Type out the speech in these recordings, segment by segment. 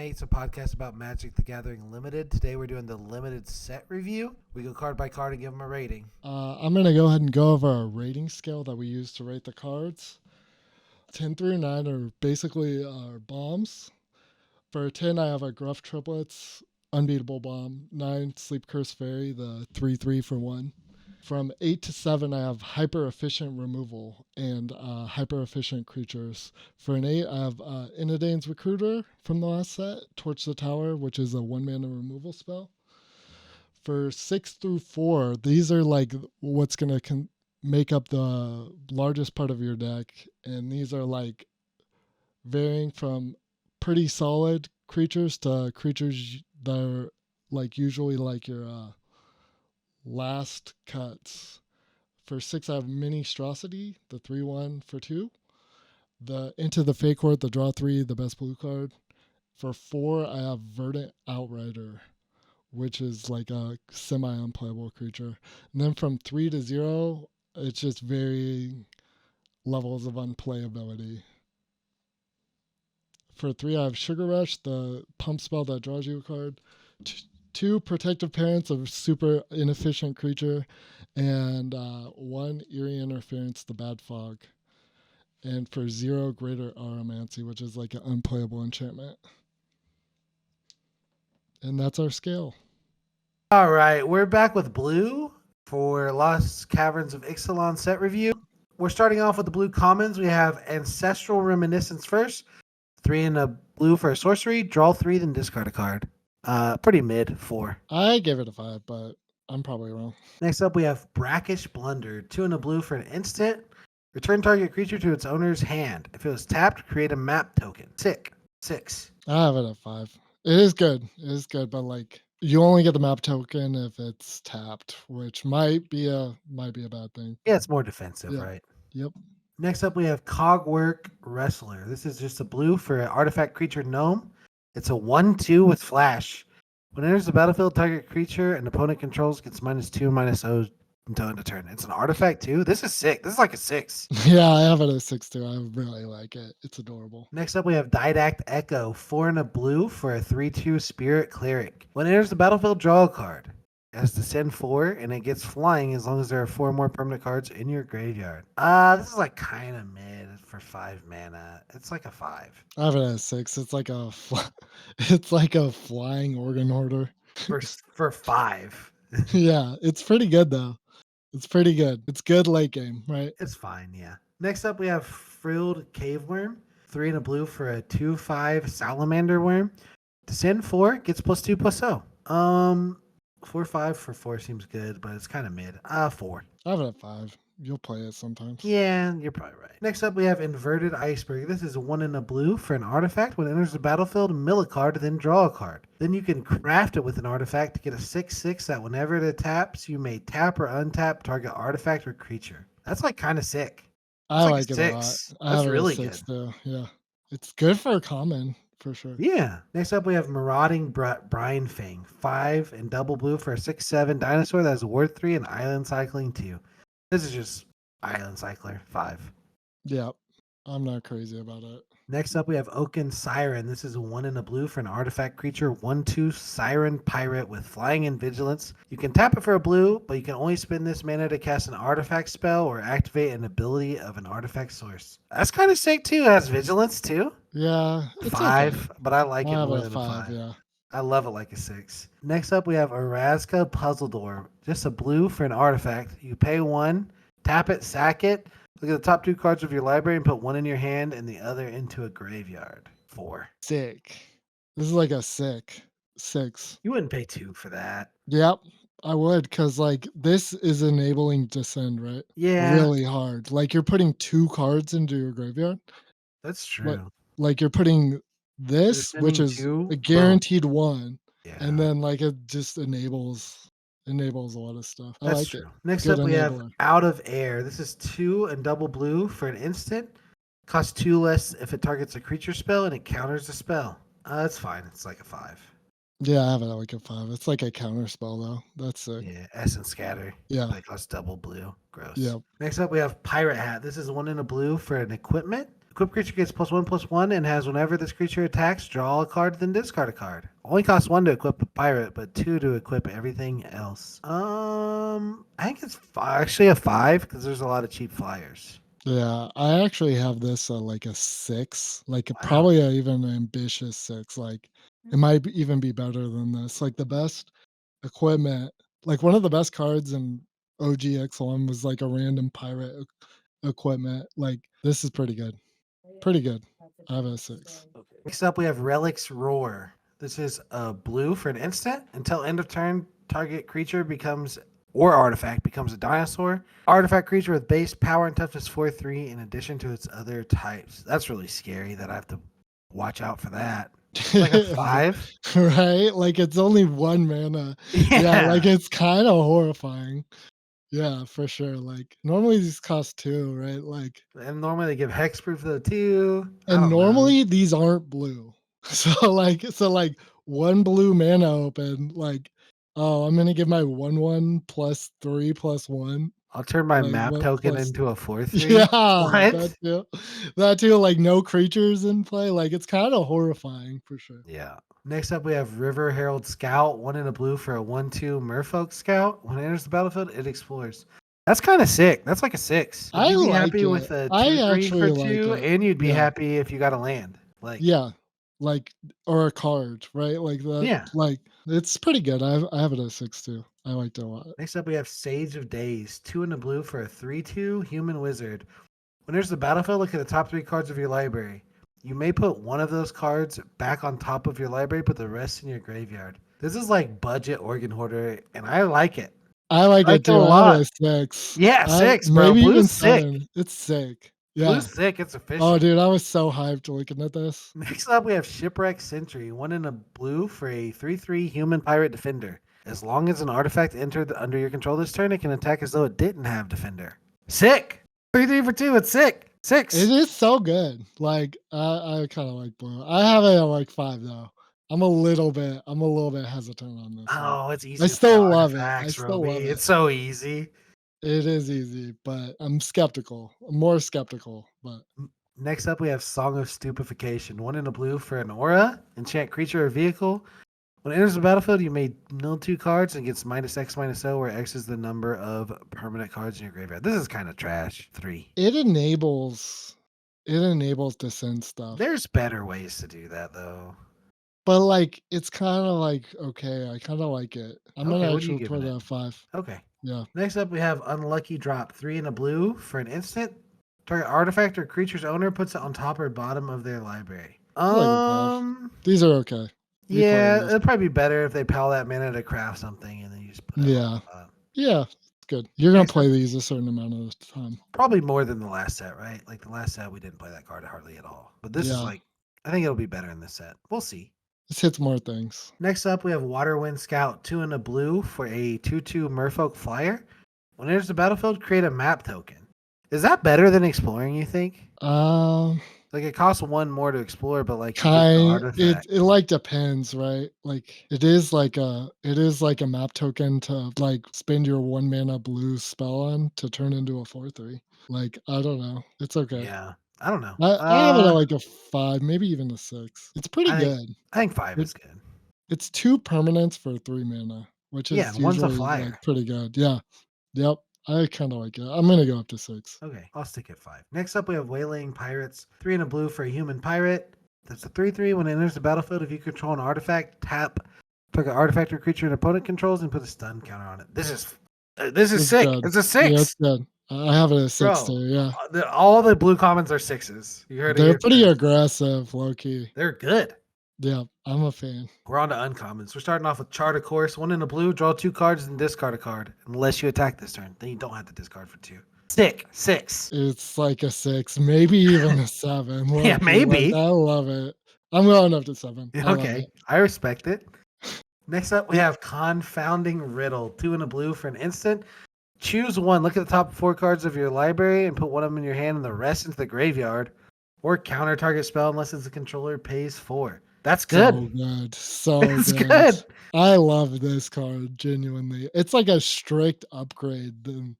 Packmates, a podcast about Magic the Gathering Limited. Today we're doing the limited set review. We go card by card and give them a rating. I'm going to go ahead and go over our rating scale that we use to rate the cards. 10 through 9 are basically our bombs. For 10, I have our Gruff Triplets, Unbeatable Bomb. 9, Sleep Curse Fairy, the 3/3 for 1. From 8 to 7, I have Hyper Efficient Removal and Hyper Efficient Creatures. For an 8, I have Inadane's Recruiter from the last set, Torch the Tower, which is a 1-mana removal spell. For 6 through 4, these are like what's going to make up the largest part of your deck. And these are like varying from pretty solid creatures to creatures that are like usually like your last cuts. For 6, I have Ministrosity, the 3/1 for 2. The Into the Fate Court, the draw 3, the best blue card. For 4, I have Verdant Outrider, which is like a semi-unplayable creature. And then from 3 to 0, it's just varying levels of unplayability. For 3, I have Sugar Rush, the pump spell that draws you a card. 2 Protective Parents, a super inefficient creature. And 1 Eerie Interference, the Bad Fog. And for 0, Greater Aromancy, which is like an unplayable enchantment. And that's our scale. All right, we're back with blue for Lost Caverns of Ixalan set review. We're starting off with the blue commons. We have Ancestral Reminiscence first. 3 and a blue for a sorcery. Draw 3, then discard a card. Pretty mid, 4. I gave it a 5, but I'm probably wrong. Next up, we have Brackish Blunder. 2 and a blue for an instant. Return target creature to its owner's hand. If it was tapped, create a map token. Sick. 6. I have it at 5. It is good. It is good, but like you only get the map token if it's tapped, which might be a bad thing. Yeah, it's more defensive, Yeah. right? Yep. Next up, we have Cogwork Wrestler. This is just a blue for an artifact creature gnome. It's a 1/2 with flash. When it enters the battlefield, target creature and opponent controls gets -2/-0 until end of turn. It's an artifact too. This is sick. This is like a 6. Yeah, I have it at 6 too. I really like it. It's adorable. Next up, we have Didact Echo. 4 and a blue for a 3/2 Spirit Cleric. When it enters the battlefield, draw a card. It has to send 4, and it gets flying as long as there are 4 more permanent cards in your graveyard. This is like kind of mid for 5 mana. It's like a 5. I have it at 6. It's like it's like a flying organ hoarder. For 5. Yeah, it's pretty good though. It's pretty good. It's good late game, right? It's fine, yeah. Next up, we have Frilled Caveworm. 3 and a blue for a 2/5 Salamander Worm. To send 4, gets +2/+0. 4/5 for 4 seems good, but it's kind of mid. 4. I have it at 5. You'll play it sometimes. Yeah, you're probably right. Next up, we have Inverted Iceberg. This is 1 and a blue for an artifact. When it enters the battlefield, mill a card, then draw a card. Then you can craft it with an artifact to get a 6/6 that whenever it taps, you may tap or untap target artifact or creature. That's like kind of sick. I like like a it a lot. 6. I That's have it really at 6 good. too. Yeah. It's good for a common for sure. Yeah. Next up, we have Marauding Brine Fang. 5 and double blue for a 6/7 dinosaur that has Ward 3 and Island Cycling 2. This is just Island Cycler 5. Yeah. I'm not crazy about it. Next up, we have Oaken Siren. This is 1 and a blue for an artifact creature, 1/2 Siren Pirate with flying and vigilance. You can tap it for a blue, but you can only spend this mana to cast an artifact spell or activate an ability of an artifact source. That's kind of sick too. It has vigilance too. Yeah. It's 5, okay. but I like I it have more it than at a 5. 5. Yeah. I love it like a 6. Next up, we have Erasca Puzzle Door. Just a blue for an artifact. You pay 1, tap it, sack it. Look at the top 2 cards of your library and put 1 in your hand and the other into a graveyard. 4. Sick. This is like a sick 6. You wouldn't pay 2 for that. Yep. I would, because like this is enabling Descend, right? Yeah. Really hard. Like you're putting 2 cards into your graveyard. That's true. Like you're putting this, which sending is 2, a guaranteed 1, Yeah. and then like it just enables a lot of stuff. I That's like true. it. Next Good up, we have enabler. Out of Air. This is 2 and double blue for an instant. Costs 2 less if it targets a creature spell and it counters the spell. That's fine. It's like a 5. Yeah, I have it at like a 5. It's like a counter spell though. That's sick. Yeah, Essence Scatter. Yeah. That costs double blue. Gross. Yep. Next up, we have Pirate Hat. This is 1 in a blue for an equipment. Equip creature gets +1/+1 and has whenever this creature attacks, draw a card, then discard a card. Only costs 1 to equip a pirate, but 2 to equip everything else. I think it's actually a 5 because there's a lot of cheap flyers. Yeah, I actually have this like a 6, like Wow. probably even an ambitious 6. Like it might even be better than this. Like the best equipment, like one of the best cards in OG X1 was like a random pirate equipment. Like this is pretty good. Pretty good. I have a 6. Okay. Next up, we have Relic's Roar. This is a blue for an instant. Until end of turn, target creature becomes or artifact becomes a dinosaur. Artifact creature with base power and toughness 4/3 in addition to its other types. That's really scary that I have to watch out for that. Like a 5? Right? Like it's only 1 mana. Yeah, like Yeah. it's kind of horrifying. Yeah, for sure. Like normally these cost 2, right? Like And normally they give hexproof though too. I and don't know. normally these aren't blue. So 1 blue mana open, like, oh, I'm gonna give my 1/1 +3/1, I'll turn my like map what token plus into a 4/3. yeah, What? that too, like no creatures in play. Like it's kind of horrifying for sure. Yeah. Next up, we have River Herald Scout, 1 in a blue for a 1/2 Merfolk Scout. When it enters the battlefield, it explores. That's kind of sick. That's like a 6. Would I you be like happy it. with a I 2/3 actually for like 2? it. And you'd be Yeah. happy if you got a land. Like, Yeah, like or a card, right? Like that, yeah. like it's pretty good. I have it at 6 too. I liked it a lot. Next up, we have Sage of Days, 2 in a blue for a 3/2 human wizard. When there's the battlefield, look at the top 3 cards of your library. You may put one of those cards back on top of your library, put the rest in your graveyard. This is like budget organ hoarder, and I like it. I like I like it it a too. I have it lot. at 6. Yeah, I 6, bro. maybe even Blue's sick. 7. It's sick. Yeah. Blue's sick. It's Oh, official. dude, I was so hyped looking at this. Next up, we have Shipwreck Sentry, 1 in a blue for a 3/3 human pirate defender. As long as an artifact entered under your control this turn, it can attack as though it didn't have defender. Sick! 3/3 for 2. It's sick. It 6. is so good. Like I kind of like blue. I have it at like 5 though. I'm a little bit hesitant on this one. Oh, it's I easy to play still love it. I artifacts, still love Roby. it. It's so easy. It is easy, but I'm skeptical. I'm more skeptical, but Next up, we have Song of Stupefaction. 1 in a blue for an aura, enchant creature or vehicle. When it enters the battlefield, you may mill 2 cards and gets -X/-0, where X is the number of permanent cards in your graveyard. This is kind of trash. 3. it enables to send stuff. There's better ways to do that, though. But like it's kind of like okay, I kind of like it. I'm Okay, gonna what are you actually giving put it it? at 5. Okay. Yeah, Next up, we have Unlucky Drop. 3 in a blue for an instant. Target artifact or creature's owner puts it on top or bottom of their library. I like a 5. These are okay. We play Yeah, these. it'd probably be better if they pal that mana to craft something and then you just put it on Yeah, the bottom. yeah, it's good. You're gonna Next up, play these a certain amount of the time. probably more than the last set, right? Like the last set, we didn't play that card hardly at all. But this is Yeah, like, I think it'll be better in this set. We'll see. this hits more things. Next up, we have Waterwind Scout, 2 in a blue for a 2/2 Merfolk Flyer. When it enters the battlefield, create a map token. Is that better than exploring, you think? Um, Like it costs 1 more to explore, but like you get the kind artifact. it like depends, right? Like it is like a map token to like spend your 1 mana blue spell on to turn into a 4/3. Like I don't know. It's okay. Yeah. I don't know. I have it at like a 5, maybe even a 6. It's pretty I think good. I think 5 It is good. it's 2 permanents for 3 mana, which Yeah, is one's a usually like flyer. pretty good. Yeah. Yep. I kinda like it. I'm gonna go up to 6. Okay, I'll stick at 5. Next up, we have Waylaying Pirates. 3 in a blue for a human pirate. That's a 3/3. When it enters the battlefield, if you control an artifact, tap target artifact or creature an opponent controls and put a stun counter on it. This is It's sick. good. It's a Yeah, it's 6, good. I have it at 6 bro. too, yeah. All the blue commons are 6s. You heard it They're here pretty first. aggressive, low key. They're good. Yeah, I'm a fan. We're on to uncommons. We're starting off with Chart of Course. 1 in a blue, draw 2 cards and discard a card. Unless you attack this turn. Then you don't have to discard for 2. Sick. 6. It's like a 6, maybe even a 7, low Yeah, key. Like, maybe. I love it. I'm going up to 7. I love Okay, it. I respect it. Next up, we have Confounding Riddle. 2 in a blue for an instant. Choose one. Look at the top 4 cards of your library and put one of them in your hand and the rest into the graveyard. Or counter target spell unless it's the controller pays 4. That's So good. good. So It's good. good. I love this card, genuinely. It's like a strict upgrade than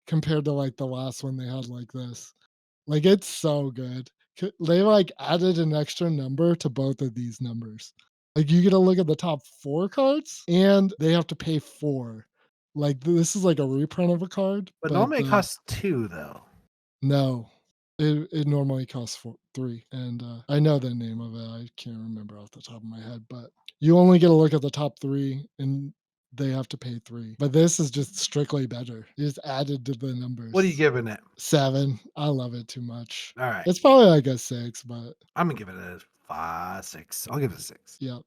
compared to like the last one they had like this. Like it's so good. They like added an extra number to both of these numbers. Like you get to look at the top 4 cards and they have to pay 4. Like this is like a reprint of a card, But but normally it the costs 2 though. no. It normally costs 3, and, I know the name of it, I can't remember off the top of my head, but you only get to look at the top 3, and they have to pay 3, but this is just strictly better. It's added to the What are you numbers. giving it? 7, I love it too much. All right. It's probably like a 6, but I'm gonna give it a 6. I'll give it a 6. yeah.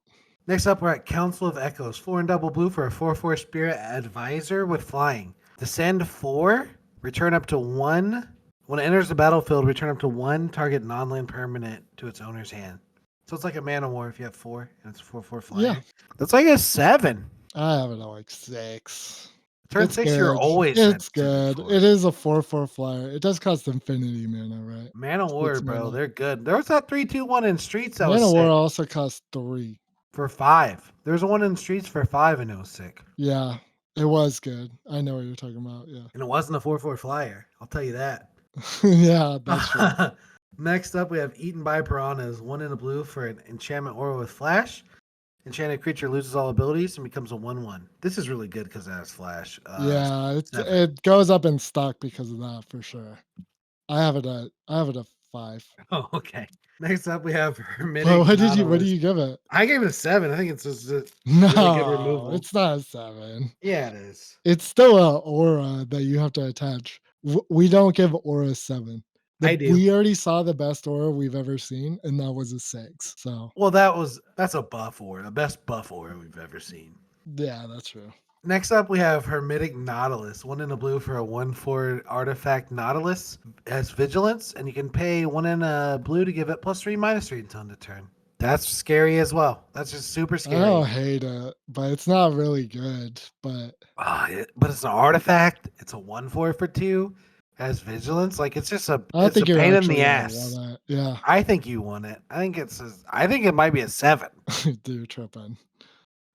Next up, we're at Council of Echoes. 4 and double blue for a 4/4 Spirit Advisor with flying. Descend 4, return up to 1. When it enters the battlefield, return up to 1 target non-land permanent to its owner's hand. So it's like a Man of War if you have 4, and it's 4/4 flyer. Yeah. That's like a 7. I have it at like 6. Turn It's 6, you're good. always It's headed good. for It is a 4/4 flyer. It does cost infinity mana, right? Man of War, 6 bro. mana. They're good. There was that 3/2/1 in Streets that Man was of War sick also costs 3. for 5. There's a one in Streets for 5, and it was sick. Yeah, it was good. I know what you're talking about, yeah. And it wasn't a 4/4 flyer. I'll tell you that. Yeah, that's true. Next up, we have Eaten by Piranhas. 1 in a blue for an enchantment aura with flash. Enchanted creature loses all abilities and becomes a 1/1. This is really good because it has flash. Yeah, Seven. it goes up in stock because of that for sure. I have it at 5. Oh, okay. Next up, we have Hermitic Well, what do Nautilus. you give it? I gave it a 7. I think it's just a really good No, removal. it's not a 7. Yeah, it is. It's still a aura that you have to attach. We don't give auras 7. I do. We already saw the best aura we've ever seen, and that was a 6. So Well, that's a buff aura, the best buff aura we've ever seen. yeah, that's true. Next up, we have Hermitic Nautilus. 1 in a blue for a 1/4 artifact Nautilus. It has vigilance, and you can pay 1 in a blue to give it +3/-3 until end of turn. That's scary as well. That's just super I scary. don't hate it, but it's not really good. But But it's an artifact. It's a 1/4 for 2. Has vigilance. Like it's just I don't it's a think you're pain in actually the gonna ass. want it. Yeah, I think you want it. I think it might be a 7. dude, tripping.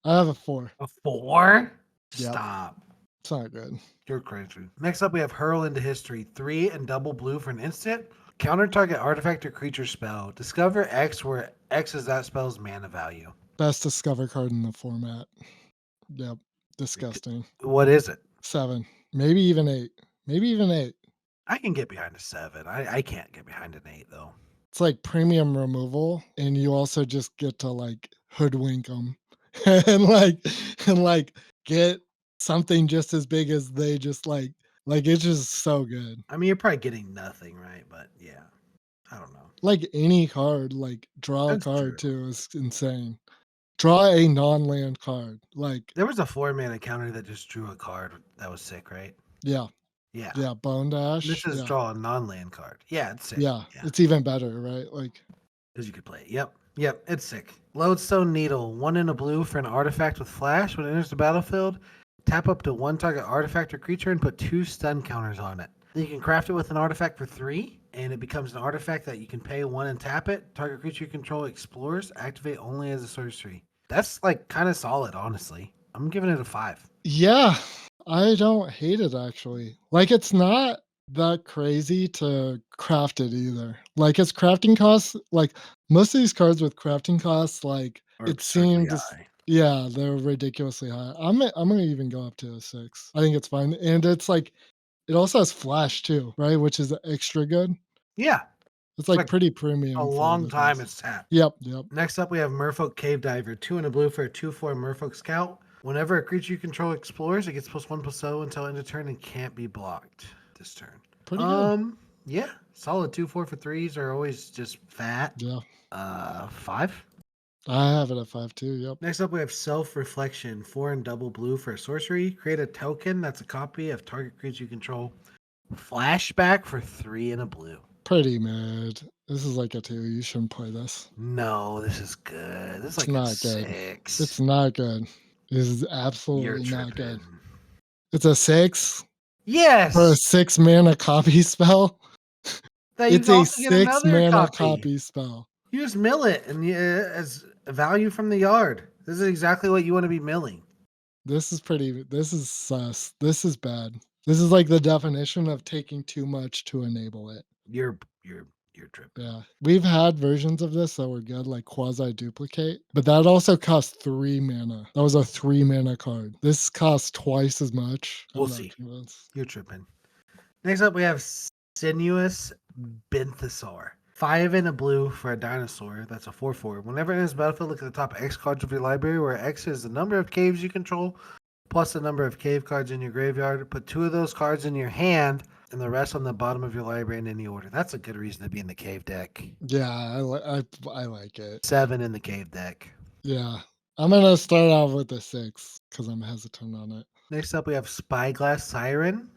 I have a 4. A 4? Yep. Stop. It's not good. You're crazy. Next up, we have Hurl into History. 3 and double blue for an instant. Counter target artifact or creature spell. Discover X where X is that spell's mana value. Best discover card in the format. Yep, disgusting. What is it? 7, maybe even 8. Maybe even 8. I can get behind a 7. I can't get behind an 8, though. It's like premium removal, and you also just get to like hoodwink them and like get something just as big as they just like it's just so good. I mean, you're probably getting nothing, right? But yeah, I don't know. Like any card, like draw a That's card true. too is insane. Draw a non-land card. Like There was a 4-mana counter that just drew a card that was sick, right? yeah, Yeah. yeah, Bone Dash. This is Yeah, draw a non-land card. Yeah, it's sick. yeah, Yeah. it's even better, right? Like Because you could play it. Yep, it's sick. Lodestone Needle, 1 in a blue for an artifact with flash. When it enters the battlefield, tap up to 1 target artifact or creature and put 2 stun counters on it. Then you can craft it with an artifact for 3, and it becomes an artifact that you can pay 1 and tap it. Target creature you control explores, activate only as a sorcery. That's like kind of solid, honestly. I'm giving it a 5. yeah, I don't hate it actually. Like it's not that crazy to craft it either. Like its crafting costs, like most of these cards with crafting costs, like Or it absurdly seems high. yeah, they're ridiculously high. I'm gonna even go up to a 6. I think it's fine. And it's like it also has flash too, right? Which is extra good. Yeah, It's like like pretty a premium for long the time cost. it's tapped. Yep, yep. Next up, we have Merfolk Cave Diver, 2 in a blue for a 2/4 Merfolk Scout. Whenever a creature you control explores, it gets +1/+0 until end of turn and can't be blocked this turn. Pretty good. Yeah, solid 2/4 for 3s are always just fat. Yeah. 5. I have it at 5 too. Yep. Next up, we have Self Reflection, 4 and double blue for a sorcery. Create a token that's a copy of target creature you control. Flashback for 3 and a blue. Pretty mid. This is like a 2. You shouldn't play this. No, this is good. This is It's like a not good. 6. It's not good. This is You're absolutely not good. tripping. It's a 6 Yes. for a 6 mana copy spell. That you It's can a also get 6 another mana copy. copy spell. You just mill it and as a value from the yard. This is exactly what you want to be milling. This is sus. This is bad. This is like the definition of taking too much to enable it. You're You're tripping. Yeah. We've had versions of this that were good, like quasi duplicate, but that also cost 3 mana. That was a 3 mana card. This costs twice as much. We'll I'm not see. convinced. You're tripping. Next up, we have Sinuous Benthesaur. 5 in a blue for a dinosaur. That's a 4/4. Whenever it enters the battlefield, look at the top X cards of your library, where X is the number of caves you control plus the number of cave cards in your graveyard. Put 2 of those cards in your hand and the rest on the bottom of your library in any order. That's a good reason to be in the cave deck. Yeah, I like it. 7 in the cave deck. Yeah. I'm gonna start off with a 6 because I'm hesitant on it. Next up, we have Spyglass Siren.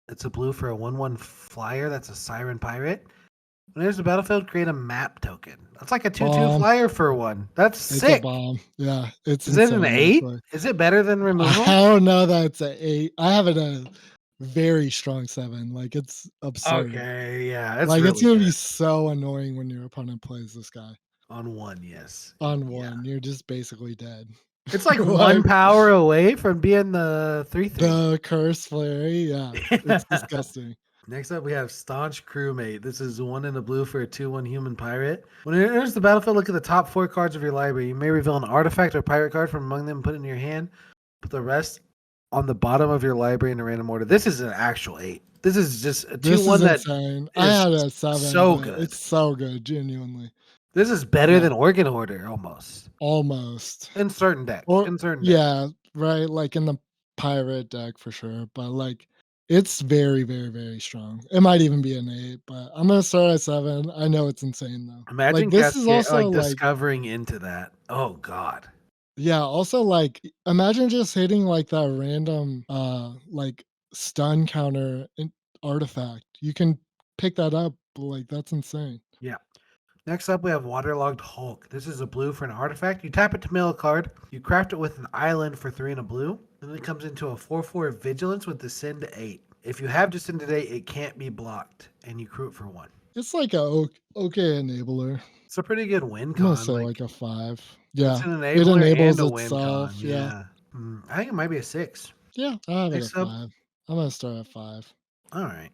It's a blue for a 1/1 flyer. That's a Siren Pirate. When there's a battlefield, create a map token. That's like a 2/2 Bomb. flyer for one. That's It's a sick. bomb. Yeah, it's Is it an insane. 8? Actually. Is it better than removal? I don't know that it's a 8. I have it a very strong 7. Like it's absurd. Okay, yeah, it's Like really it's gonna good. be so annoying when your opponent plays this guy On 1, yes. on Yeah. 1. You're just basically dead. It's like 1 power away from being the 3/3. The curse flurry. Yeah, it's disgusting. Next up, we have Staunch Crewmate. This is 1 in a blue for a 2/1 human pirate. When it enters the battlefield, look at the top 4 cards of your library. You may reveal an artifact or pirate card from among them and put it in your hand. Put the rest on the bottom of your library in a random order. This is an actual 8. This is just a This 2/1 is that insane. I is had a 7. so but good. It's so good, genuinely. This is better Yeah. than Organ Order almost. Almost. In certain decks. Or In certain decks. yeah, right. Like in the pirate deck for sure. But like it's very, very, very strong. It might even be an 8, but I'm gonna start at 7. I know it's insane though. Imagine Like this is also like discovering into that. Oh God. yeah, also like imagine just hitting like that random like stun counter artifact. You can pick that up, like that's insane. Yeah. Next up, we have Waterlogged Hulk. This is a blue for an artifact. You tap it to mill a card. You craft it with an island for 3 and a blue. And then it comes into a 4/4 Vigilance with Descend to 8. If you have Descend to 8, it can't be blocked. And you crew it for 1. It's like a okay enabler. It's a pretty good win I'm gonna con. say like a 5. Yeah. It's an It enabler enables and a win con. itself. Yeah. Yeah. I think it might be a 6. Yeah, I have it at Next up, 5. I'm gonna start at 5. all right.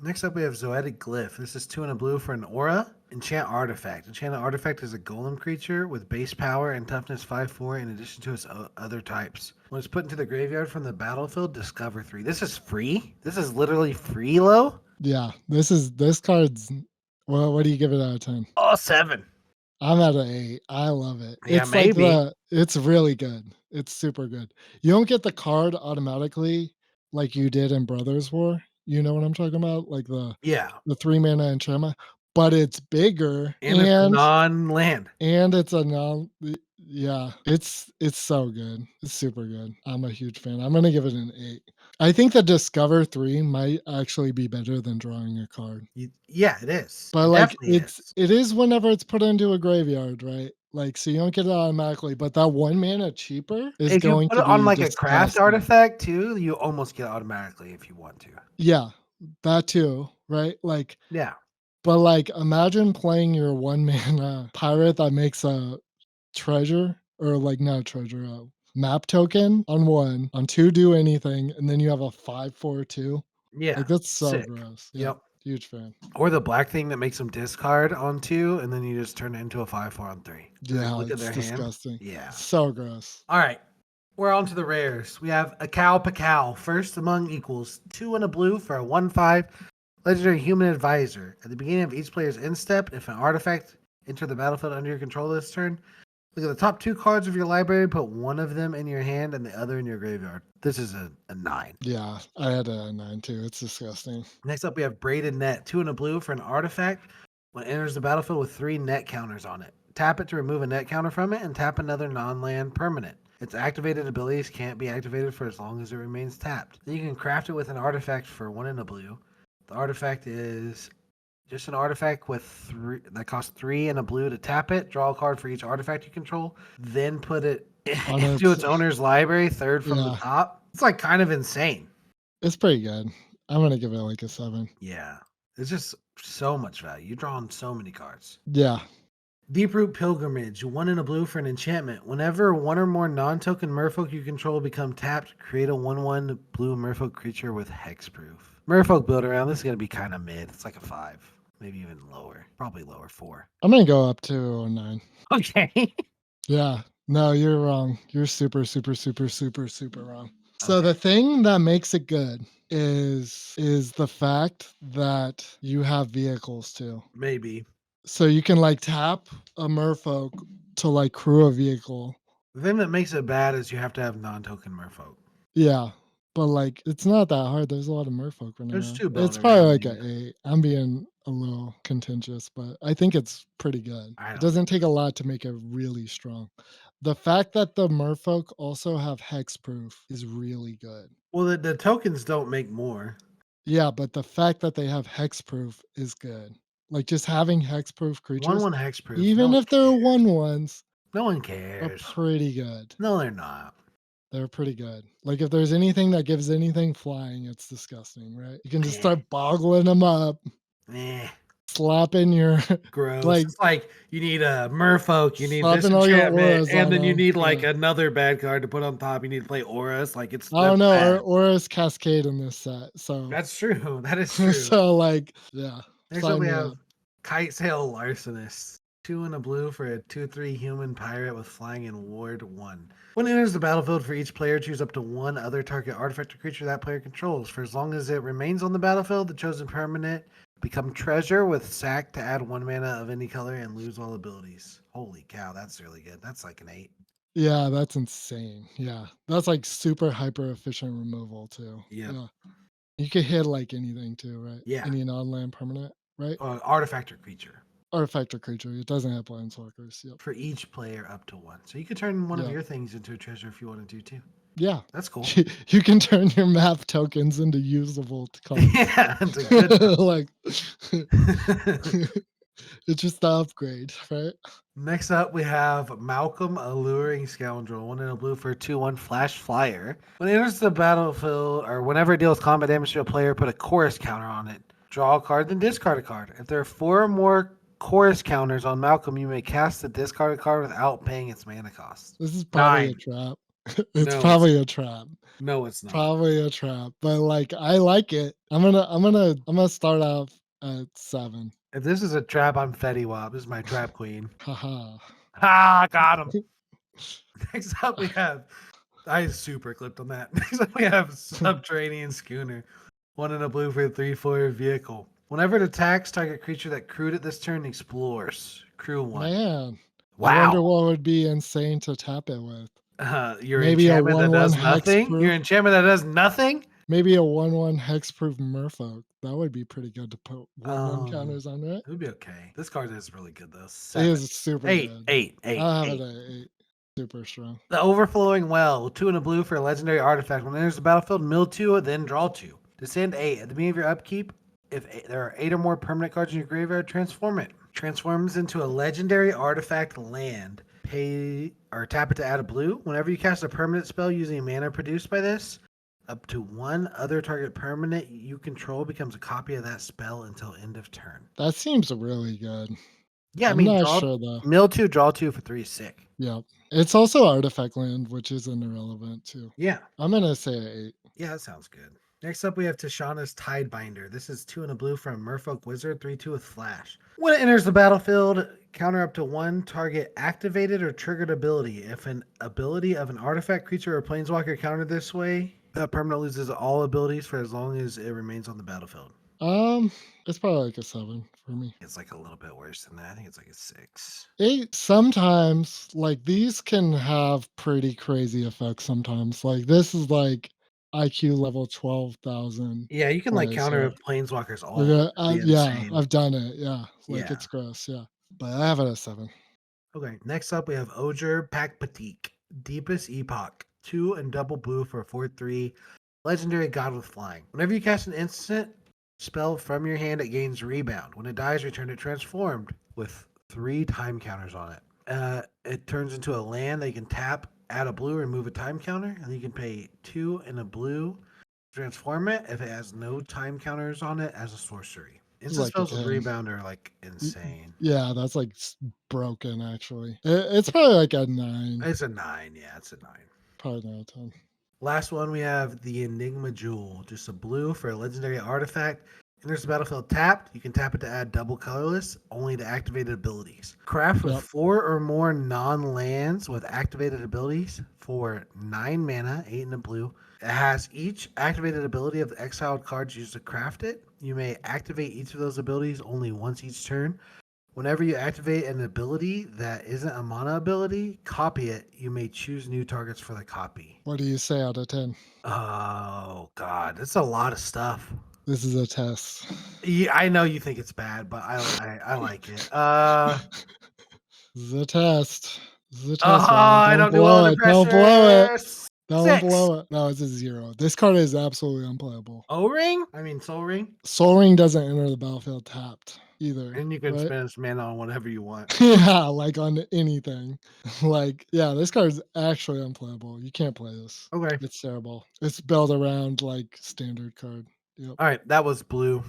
Next up, we have Zoetic Glyph. This is 2 and a blue for an aura. Enchant Artifact. Enchanted Artifact is a golem creature with base power and toughness 5/4 in addition to its other types. When it's put into the graveyard from the battlefield, discover 3. This is free? This is literally free, Lo? Yeah, this card's well, what do you give it out of 10? Oh, 7. I'm at an 8. I love it. Yeah, It's like maybe. it's really good. It's super good. You don't get the card automatically like you did in Brothers War. You know what I'm talking about? Like Yeah. the 3 mana enchantment, but it's bigger And it's non-land. and it's a non yeah, it's so good. It's super good. I'm a huge fan. I'm gonna give it an 8. I think the Discover 3 might actually be better than drawing a card. Yeah, it is. But It like definitely is. it is whenever it's put into a graveyard, right? Like so you don't get it automatically, but that 1 mana cheaper is If you going put to it on be like a craft disgusting. artifact too, you almost get it automatically if you want to. Yeah, that too, right? Like Yeah. but like imagine playing your 1 mana pirate that makes a treasure or like not a treasure, a map token on 1, on 2 do anything, and then you have a 5/4/2. Yeah. Like that's so Sick. gross. Yeah, Yep. huge fan. Or the black thing that makes them discard on 2, and then you just turn it into a 5/4 on 3. And then Yeah, look at it's their hand. disgusting. Yeah. So gross. All right. We're on to the rares. We have a cow Pacal, first among equals, 2 and a blue for a 1/5 legendary human advisor. At the beginning of each player's end step, if an artifact entered the battlefield under your control this turn, look at the top 2 cards of your library, put one of them in your hand and the other in your graveyard. This is a 9. Yeah, I had a 9 too. It's disgusting. Next up, we have Braided Net, 2 and a blue for an artifact. When it enters the battlefield with 3 net counters on it. Tap it to remove a net counter from it, and tap another non-land permanent. Its activated abilities can't be activated for as long as it remains tapped. Then you can craft it with an artifact for 1 and a blue. The artifact is just an artifact with 3 that costs 3 and a blue to tap it. Draw a card for each artifact you control. Then put it into its owner's library, third from the top. It's like kind of insane. It's pretty good. I'm gonna give it like a 7. Yeah, it's just so much value. You're drawing so many cards. Yeah. Deeproot Pilgrimage, 1 and a blue for an enchantment. Whenever 1 or more non-token merfolk you control become tapped, create a 1/1 blue merfolk creature with hexproof. Merfolk build around, this is going to be kind of mid. It's like a 5. maybe even lower. Probably lower 4. I'm gonna go up to 9. Okay. Yeah. No, you're wrong. You're super, super, super, super, super wrong. So Okay. the thing that makes it good is the fact that you have vehicles too. Maybe. So you can like tap a merfolk to like crew a vehicle. The thing that makes it bad is you have to have non-token merfolk. Yeah. But like it's not that hard. There's a lot of merfolk running There's around. 2 It's building probably around like you. a 8. I'm being a little contentious, but I think it's pretty good. I It don't doesn't think take a lot to make it really strong. The fact that the merfolk also have hexproof is really good. Well, the tokens don't make more. Yeah, but the fact that they have hexproof is good. Like just having hexproof creatures, 1/1 hexproof. No even one if they're cares. 1/1s, No one are cares. pretty good. No, they're not. They're pretty good. Like if there's anything that gives anything flying, it's disgusting, right? You can just Eh, start boggling them up, eh, slapping your gross. like It's like you need a merfolk, you need this slapping all your enchantment, auras and on then you them. need like Yeah. another bad card to put on top. You need to play auras. Like I don't that's know. bad. Auras cascade in this set. So That's true. That is true. so like yeah. Next up, Sign we me have up. Kite Sail Larcenist. 2 in a blue for a 2/3 human pirate with flying and ward 1. When it enters the battlefield for each player, choose up to 1 other target artifact or creature that player controls. For as long as it remains on the battlefield, the chosen permanent become treasure with sack to add 1 mana of any color and lose all abilities. Holy cow, that's really good. That's like an 8. Yeah, that's insane. Yeah. That's like super hyper efficient removal too. Yep. Yeah. You could hit like anything too, right? Yeah. Any non-land permanent, right? Artifact or creature Artifact or creature. It doesn't have planeswalkers. Yep. for each player up to 1. So you could turn one of Yep. your things into a treasure if you wanted to too. Yeah. That's cool. You can turn your map tokens into usable cards. Yeah, it's a good Like it's just the upgrade, right? Next up, we have Malcolm Alluring Scoundrel, 1 in a blue for a 2/1 Flash Flyer. When it enters the battlefield, or whenever it deals combat damage to a player, put a chorus counter on it. Draw a card, then discard a card. If there are 4 or more chorus counters on Malcolm, you may cast the discarded card without paying its mana cost. This is probably a 9. trap. It's No, it's probably not. a trap. No, it's not. Probably a trap. But like I like it. I'm gonna start off at 7. If this is a trap, I'm Fetty Wap. This is my trap queen. Haha. Ha! Got him. Next up, we have. I super clipped on that. Next up, we have Subterranean Schooner. 1 in a blue for a 3/4 vehicle. Whenever it attacks, target creature that crewed it this turn explores. Crew 1. Man. I wonder Wow. what would be insane to tap it with. Your Maybe a enchantment that 1/1 does nothing? Your hexproof. enchantment that does nothing? Maybe a 1/1 hexproof merfolk. That would be pretty good to put 1/1 Um, counters on, right? it would be okay. This card is really good though. It 7. is super 8, good. 8, 8, I'll have it 8. at 8. Super strong. The Overflowing Well, 2 in a blue for a legendary artifact. When it enters the battlefield, mill 2, then draw 2. Descend 8. At the beginning of your upkeep, if there are 8 or more permanent cards in your graveyard, transform it. Transforms into a legendary artifact land. Pay or tap it to add a blue. Whenever you cast a permanent spell using mana produced by this, up to 1 other target permanent you control becomes a copy of that spell until end of turn. That seems really good. Yeah, I I'm mean, not draw sure though. mill 2, draw 2 for 3 is sick. Yep. It's also artifact land, which isn't irrelevant too. Yeah. I'm gonna say 8. Yeah, that sounds good. Next up, we have Tishana's Tidebinder. This is 2 in a blue from Merfolk Wizard, 3/2 with Flash. When it enters the battlefield, counter up to 1 target activated or triggered ability. If an ability of an artifact, creature, or planeswalker countered this way, that permanent loses all abilities for as long as it remains on the battlefield. It's probably like a 7 for me. It's like a little bit worse than that. I think it's like a 6. 8 sometimes like these can have pretty crazy effects sometimes. Like this is like IQ level 12,000 Yeah, you can like plays, counter right? with planeswalkers all. Like, It'd be yeah, insane. I've done it. Yeah, like Yeah. it's gross. Yeah, but I have it at 7. Okay, next up we have Oger Packmates, Deepest Epoch, 2 and double blue for a 4/3, legendary god with flying. Whenever you cast an instant spell from your hand, it gains rebound. When it dies, return it transformed with 3 time counters on it. It turns into a land that you can tap, add a blue, remove a time counter, and you can pay 2 and a blue, transform it if it has no time counters on it as a sorcery. It's Instant like a spells with 10. rebound are like insane. Yeah, that's like broken actually. It's probably like a 9. It's a 9, yeah, it's a 9. Probably not a 10. Last one, we have the Enigma Jewel, just a blue for a legendary artifact. Enters the battlefield tapped. You can tap it to add double colorless, only to activated abilities. Craft with Yep. 4 or more non-lands with activated abilities for 9 mana, 8 in the blue. It has each activated ability of the exiled cards used to craft it. You may activate each of those abilities only once each turn. Whenever you activate an ability that isn't a mana ability, copy it. You may choose new targets for the copy. What do you say out of 10? Oh god, that's a lot of stuff. This is a test. Yeah, I know you think it's bad, but I like it. This is a test. This is a Oh, test, man. I Don't don't do well blow under it. Don't blow it. pressure. Don't 6. blow it. No, it's a 0. This card is absolutely unplayable. O-ring? I mean Soul Ring. Soul Ring doesn't enter the battlefield tapped either, And you can right? spend its mana on whatever you want. Yeah, like on anything. Like, yeah, this card is actually unplayable. You can't play this. Okay. It's terrible. It's built around like standard card. Yep. All right, that was blue.